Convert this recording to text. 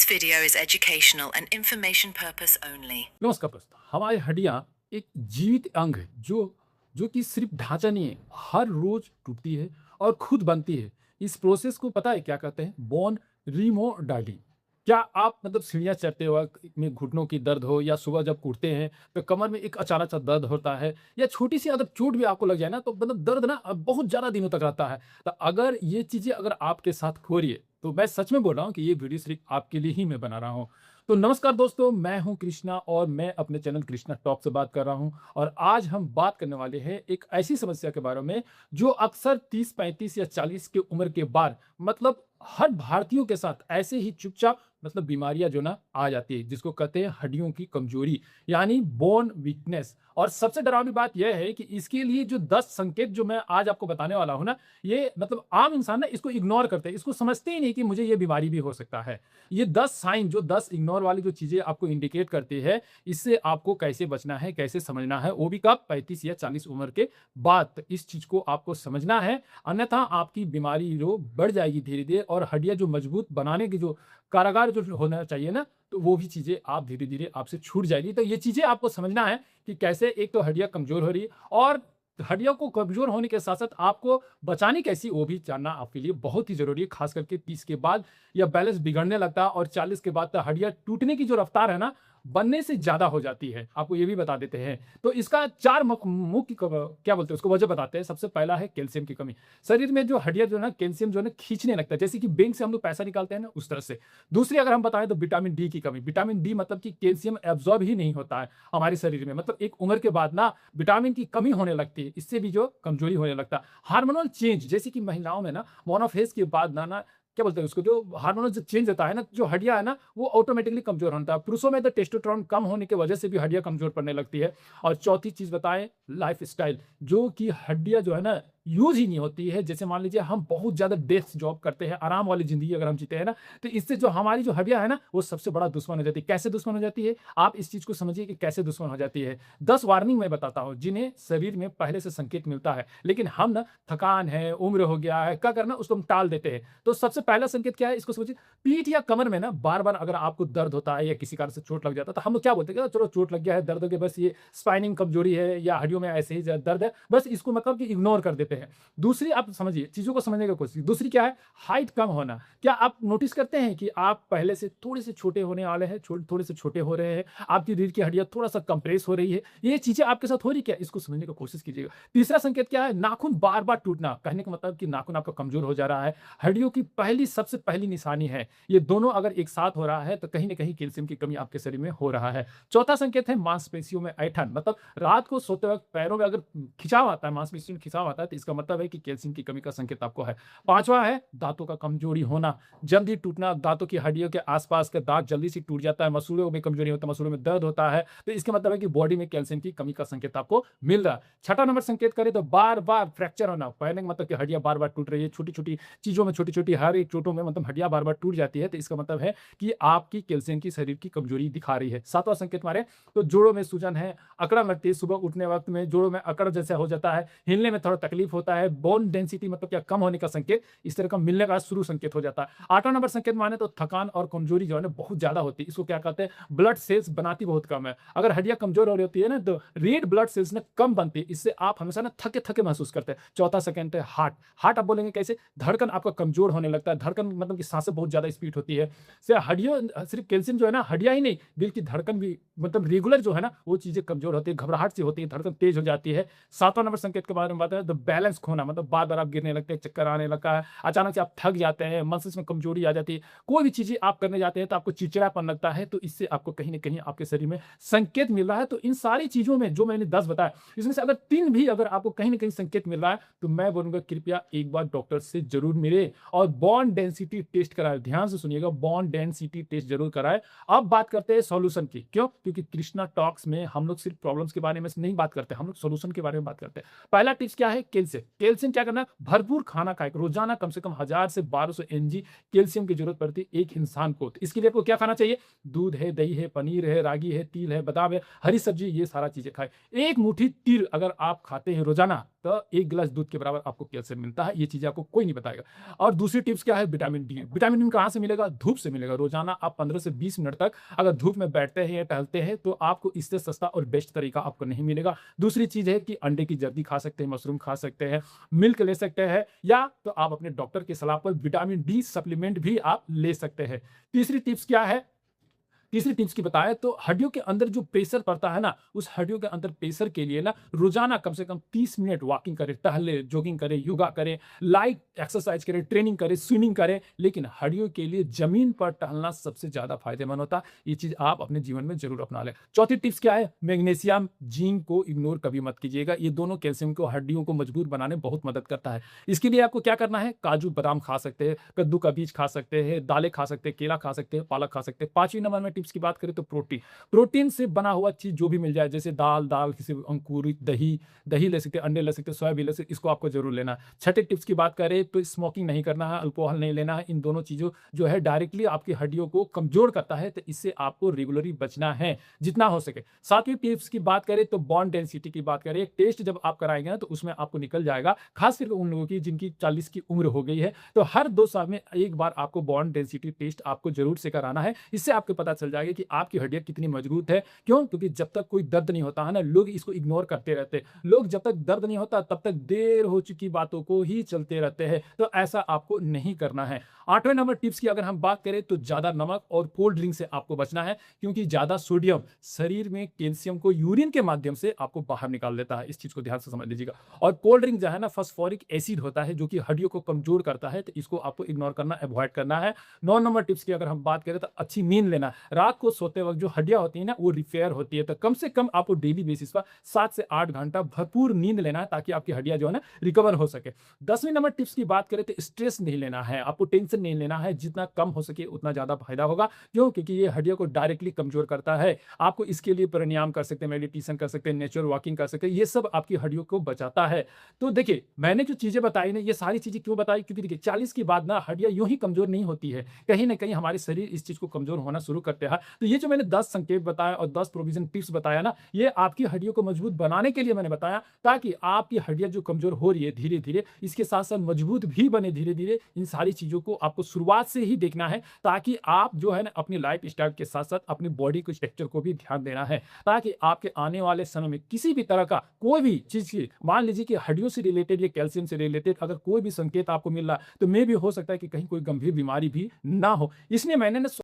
video is educational and information purpose only. नमस्कार दोस्तों, हमारी हड्डियां एक जीवित अंग है जो कि सिर्फ ढांचा नहीं है, हर रोज टूटती है और खुद बनती है। इस प्रोसेस को पता है क्या कहते हैं? बोन रिमोडेलिंग। क्या आप मतलब सीढ़ियां चढ़ते वक्त में घुटनों की दर्द हो, या सुबह जब उठते हैं तो कमर में एक अचानक सा दर्द होता है, या छोटी सी अगर चोट भी आपको लग जाए ना, तो मतलब दर्द ना बहुत ज्यादा दिनों तक रहता है। तो अगर ये चीजें अगर आपके साथ हो रही है, तो मैं सच में बोल रहा हूँ कि ये वीडियो सिर्फ आपके लिए ही मैं बना रहा हूँ। तो नमस्कार दोस्तों, मैं हूं कृष्णा और मैं अपने चैनल कृष्णा टॉक से बात कर रहा हूं। और आज हम बात करने वाले हैं एक ऐसी समस्या के बारे में जो अक्सर 30, 35 या 40 की उम्र के बाद मतलब हर भारतीयों के साथ ऐसे ही चुपचाप मतलब बीमारियां जो ना आ जाती है, जिसको कहते हैं हड्डियों की कमजोरी, यानी बोन वीकनेस। और सबसे डरावनी बात यह है कि इसके लिए जो 10 संकेत जो मैं आज आपको बताने वाला हूं ना, ये मतलब आम इंसान ना इसको इग्नोर करते हैं, इसको समझते ही नहीं कि मुझे ये बीमारी भी हो सकता है। ये 10 साइन, जो 10 इग्नोर वाली जो चीजें आपको इंडिकेट करती है, इससे आपको कैसे बचना है, कैसे समझना है, वो भी कब? 35 या 40 उम्र के बाद। तो इस चीज को आपको समझना है, अन्यथा आपकी बीमारी जो बढ़ जाएगी धीरे धीरे, और हड्डियां जो मजबूत बनाने की जो कारागार जो होना चाहिए ना, तो वो भी चीजें आप धीरे धीरे आपसे छूट जाएगी। तो ये चीजें आपको समझना है कि कैसे एक तो हड्डियां कमजोर हो रही है, और हड्डियों को कमजोर होने के साथ साथ आपको बचानी कैसी, वो भी जानना आपके लिए बहुत ही जरूरी है। खास करके 30 के बाद यह बैलेंस बिगड़ने लगता है, और 40 के बाद तो हड्डियां टूटने की जो रफ्तार है ना, बनने से ज्यादा हो जाती है। आपको ये भी बता देते हैं। तो इसका 4 मुख्य क्या बोलते हैं उसको, वजह बताते हैं। सबसे पहला है कैल्शियम की कमी। शरीर में जो हड्डियां जो है ना, कैल्शियम जो है ना खींचने लगता है, जैसे कि बैंक से हम लोग पैसा निकालते हैं ना, उस तरह से। दूसरी अगर हम बताएं तो विटामिन डी की कमी। विटामिन डी मतलब कि कैल्शियम एब्जॉर्ब ही नहीं होता है हमारे शरीर में, मतलब एक उम्र के बाद ना विटामिन की कमी होने लगती है, इससे भी जो कमजोरी होने लगता है। हार्मोनल चेंज, जैसे कि महिलाओं में ना मोनोफेज के बाद ना क्या बोलते हैं उसको, जो हार्मोनल जो चेंज होता है ना, जो हड्डियां है ना, वो ऑटोमेटिकली कमजोर होता है। पुरुषों में तो टेस्टोस्टेरोन कम होने की वजह से भी हड्डियां कमजोर पड़ने लगती है। और चौथी चीज बताएं, लाइफ स्टाइल, जो कि हड्डियां जो है ना यूज ही नहीं होती है। जैसे मान लीजिए हम बहुत ज्यादा डेस्क जॉब करते हैं, आराम वाली जिंदगी अगर हम जीते हैं ना, तो इससे जो हमारी जो हड्डियां है ना, वो सबसे बड़ा दुश्मन हो जाती है। कैसे दुश्मन हो जाती है, आप इस चीज को समझिए कि कैसे दुश्मन हो जाती है। 10 वार्निंग मैं बताता हूं, जिन्हें शरीर में पहले से संकेत मिलता है, लेकिन हम ना थकान है, उम्र हो गया है, क्या करना, उसको हम टाल देते हैं। तो सबसे पहला संकेत क्या है, इसको समझिए। पीठ या कमर में ना बार बार अगर आपको दर्द होता है, या किसी कारण से चोट लग जाता है, तो हम लोग क्या बोलते हैं कि चलो चोट लग गया है, दर्द हो गया, बस ये स्पाइनिंग कमजोरी है, या हड्डियों में ऐसे ही दर्द है, बस इसको मतलब कि इग्नोर कर देते हैं। दूसरी, आप समझिए, चीजों को समझने की कोशिश। दूसरी क्या है, हाइट कम होना। क्या आप नोटिस करते हैं कि आप पहले से थोड़े से छोटे होने वाले हैं, थोड़े से छोटे हो रहे हैं, आपकी रीढ़ की हड्डियां थोड़ा सा कंप्रेस हो रही है, ये चीजें आपके साथ हो रही क्या, इसको समझने की कोशिश कीजिएगा। तीसरा संकेत क्या है, नाखून बार बार टूटना। कहने का मतलब कि नाखून आपका कमजोर हो जा रहा है, हड्डियों की सबसे पहली निशानी है। ये दोनों अगर एक साथ हो रहा है, तो कहीं ना कहीं कैल्शियम की कमी आपके शरीर में हो रहा है। चौथा संकेत है मांसपेशियों में ऐंठन, मतलब रात को सोते वक्त पैरों में अगर खिंचाव आता है, मांसपेशियों में खिंचाव आता है, तो इसका मतलब है कि कैल्शियम की कमी का संकेत आपको है। पांचवा है दांतों का कमजोरी होना, जल्दी टूटना। दांतों की हड्डियों के आसपास का दांत जल्दी से टूट जाता है, मसूड़ों में कमजोरी होता है, मसूड़ों में दर्द होता है, तो इसका मतलब है कि बॉडी में कैल्शियम की कमी का संकेत आपको मिल रहा है। छठा नंबर संकेत करें तो बार बार फ्रैक्चर होना। कहने का मतलब कि हड्डियां बार बार टूट रही है, छोटी छोटी चीजों में, छोटी छोटी हर एक चोटों में मतलब हड्डियां बार बार टूट जाती है, तो इसका मतलब है कि आपकी कैल्शियम की शरीर की कमजोरी दिखा रही है। सातवां संकेत मारे तो जोड़ों में सूजन है, अकड़न लगती है, सुबह उठने वक्त में जोड़ों में अकड़ जैसा हो जाता है, हिलने में थोड़ा तकलीफ होता है, बोन डेंसिटी मतलब क्या कम होने का संकेत इस तरह का मिलने का शुरू संकेत हो जाता है। आठवां नंबर संकेत माने तो थकान और कमजोरी जो है ना बहुत ज्यादा होती है। इसको क्या कहते हैं, ब्लड सेल्स बनाती बहुत कम है। अगर हड्डियां कमजोर हो रही होती है ना, तो रेड ब्लड सेल्स ना कम बनती है, इससे आप हमेशा ना थके थके महसूस करते हैं। चौथा सेकंड है हार्ट। हार्ट आप बोलेंगे कैसे, धड़कन आपका कमजोर होने लगता है, धड़कन मतलब कि सांसें बहुत ज्यादा स्पीड होती है। हड्डियों सिर्फ कैल्शियम जो है ना, हड्डियां ही नहीं, दिल की धड़कन भी मतलब रेगुलर जो है ना, वो चीजें कमजोर होती है, घबराहट सी होती है, धड़कन तेज हो जाती है। सातवां नंबर संकेत के बारे में बात है तो बैलेंस खोना, मतलब बार बार आप गिरने लगते हैं, चक्कर आने लगता है, अचानक से आप थक जाते हैं, मसल्स में कमजोरी आ जाती है, कोई भी चीजें आप करने जाते हैं तो आपको चिड़चिड़ापन लगता है, तो इससे आपको कहीं ना कहीं आपके शरीर में संकेत मिल रहा है। तो इन सारी चीजों में जो मैंने 10 बताया, इसमें से अगर 3 भी अगर आपको कहीं ना कहीं संकेत मिल रहा है, तो मैं बोलूंगा कृपया एक बार डॉक्टर से जरूर मिले और बॉन डेंसिटी टेस्ट कराए। ध्यान से सुनिएगा, बॉन डेंसिटी टेस्ट जरूर कराए। अब बात करते हैं सॉल्यूशन की। क्यों? क्योंकि कृष्णा टॉक्स में हम लोग सिर्फ प्रॉब्लम्स के बारे में नहीं बात करते, हम लोग सॉल्यूशन के बारे में बात करते हैं। पहला टिप्स क्या है, कैल्शियम। कैल्शियम क्या करना, भरपूर खाना खाए, रोजाना कम से कम 1000 से 1200 mg कैल्शियम की जरूरत पड़ती है एक इंसान को। तो इसके लिए आपको क्या खाना चाहिए, दूध है, दही है, पनीर है, रागी है, तिल है, बादाम है, हरी सब्जी, ये सारा चीजें खाए। एक मुट्ठी तिल अगर आप खाते हैं रोजाना, तो 1 गिलास दूध के बराबर आपको कैल्शियम मिलता है। ये चीज़ें आपको कोई नहीं बताएगा। और दूसरी टिप्स क्या है, विटामिन डी। विटामिन डी कहाँ से मिलेगा? धूप से मिलेगा। रोज़ाना आप 15 से 20 मिनट तक अगर धूप में बैठते हैं या टहलते हैं तो आपको इससे सस्ता और बेस्ट तरीका आपको नहीं मिलेगा। दूसरी चीज़ है कि अंडे की जर्दी खा सकते हैं, मशरूम खा सकते हैं, मिल्क ले सकते हैं, या तो आप अपने डॉक्टर की सलाह पर विटामिन डी सप्लीमेंट भी आप ले सकते हैं। तीसरी टिप्स क्या है? तीसरी टिप्स की बताएं तो हड्डियों के अंदर जो प्रेशर पड़ता है ना, उस हड्डियों के अंदर प्रेशर के लिए ना रोजाना कम से कम 30 मिनट वॉकिंग करें, टहले, जॉगिंग करें, योगा करें, लाइट एक्सरसाइज करें, ट्रेनिंग करें, स्विमिंग करें। लेकिन हड्डियों के लिए जमीन पर टहलना सबसे ज्यादा फायदेमंद होता है। ये चीज आप अपने जीवन में जरूर अपना लें। चौथी टिप्स क्या है? मैग्नीशियम, जिंक को इग्नोर कभी मत कीजिएगा। ये दोनों कैल्शियम को, हड्डियों को मजबूत बनाने में बहुत मदद करता है। इसके लिए आपको क्या करना है? काजू बादाम खा सकते हैं, कद्दू का बीज खा सकते हैं, दालें खा सकते हैं, केला खा सकते हैं, पालक खा सकते हैं। पांचवी नंबर में टिप्स की बात करें तो प्रोटीन से बना हुआ चीज जो भी मिल जाए, जैसे दाल किसी अंकुरित दही ले सकते हैं, अंडे ले सकते हैं, सोयाबीन ले सकते हैं, इसको आपको जरूर लेना है। छठे टिप्स की बात करें तो स्मोकिंग नहीं करना है, अल्कोहल नहीं लेना है। इन दोनों चीजों जो है डायरेक्टली आपकी हड्डियों को कमजोर करता है, तो इससे आपको रेगुलरली बचना है जितना हो सके। सातवीं टिप्स की बात करें तो बॉन डेंसिटी की बात करें। टेस्ट जब आप कराएंगे ना तो उसमें आपको निकल जाएगा, खास करके उन लोगों की जिनकी 40 की उम्र हो गई है, तो हर 2 साल में एक बार आपको बॉन डेंसिटी टेस्ट आपको जरूर से कराना है। इससे आपको पता चल जाएगा कि आपकी हड्डियां कितनी मजबूत है। क्यों? क्योंकि जब तक कोई दर्द नहीं होता है ना, लोग इसको इग्नोर करते रहते हैं। लोग जब तक दर्द नहीं होता तब तक देर हो चुकी बातों को ही चलते रहते हैं, तो ऐसा आपको नहीं करना है। 8वें नंबर टिप्स की अगर हम बात करें तो ज्यादा नमक और कोल्ड ड्रिंक से आपको बचना है, क्योंकि ज्यादा सोडियम शरीर में कैल्शियम को यूरिन के माध्यम से आपको बाहर निकाल देता है। इस चीज को ध्यान से समझ लीजिएगा। और कोल्ड ड्रिंक जो है ना, फास्फोरिक एसिड होता है जो कि हड्डियों को कमजोर करता है, तो इसको आपको इग्नोर करना, अवॉइड करना है। 9 नंबर टिप्स की अगर हम बात करें तो अच्छी नींद लेना। रात को सोते वक्त जो हड्डियां होती है ना, वो रिपेयर होती है, तो कम से कम आपको डेली बेसिस पर 7 से 8 घंटा भरपूर नींद लेना है, ताकि आपकी हड्डियां जो है ना रिकवर हो सके। 10वीं नंबर टिप्स की बात करें तो स्ट्रेस नहीं लेना है, आपको टेंशन नहीं लेना है। जितना कम हो सके उतना ज्यादा फायदा होगा। क्यों? क्योंकि ये हड्डियों को डायरेक्टली कमजोर करता है। आपको इसके लिए प्राणायाम कर सकते हैं, मेडिटेशन कर सकते हैं, नेचुरल वॉकिंग कर सकते हैं। ये सब आपकी हड्डियों को बचाता है। तो देखिए, मैंने जो चीजें बताई ना, ये सारी चीजें क्यों बताई? क्योंकि देखिए 40 के बाद ना हड्डियां यूं ही कमजोर नहीं होती है, कहीं ना कहीं हमारे शरीर इस चीज को कमजोर होना शुरू करते हैं। तो ये जो मैंने 10 संकेत बताया और 10 प्रोविजन टिप्स बताया ना, ये आपकी हड्डियों को मजबूत बनाने के लिए मैंने बताया, ताकि आपकी हड्डियां जो कमजोर हो रही है धीरे धीरे, इसके साथ साथ मजबूत भी बने धीरे धीरे। इन सारी चीजों को आपको शुरुआत से ही देखना है, ताकि आप जो है ना अपनी लाइफ स्टाइल के साथ साथ अपनी बॉडी के स्ट्रक्चर को भी ध्यान देना है, ताकि आपके आने वाले समय में किसी भी तरह का कोई भी चीज की, मान लीजिए कि हड्डियों से रिलेटेड या कैल्शियम से रिलेटेड अगर कोई भी संकेत आपको मिल रहा है, तो मे भी हो सकता है कि कहीं कोई गंभीर बीमारी भी ना हो। इसलिए मैंने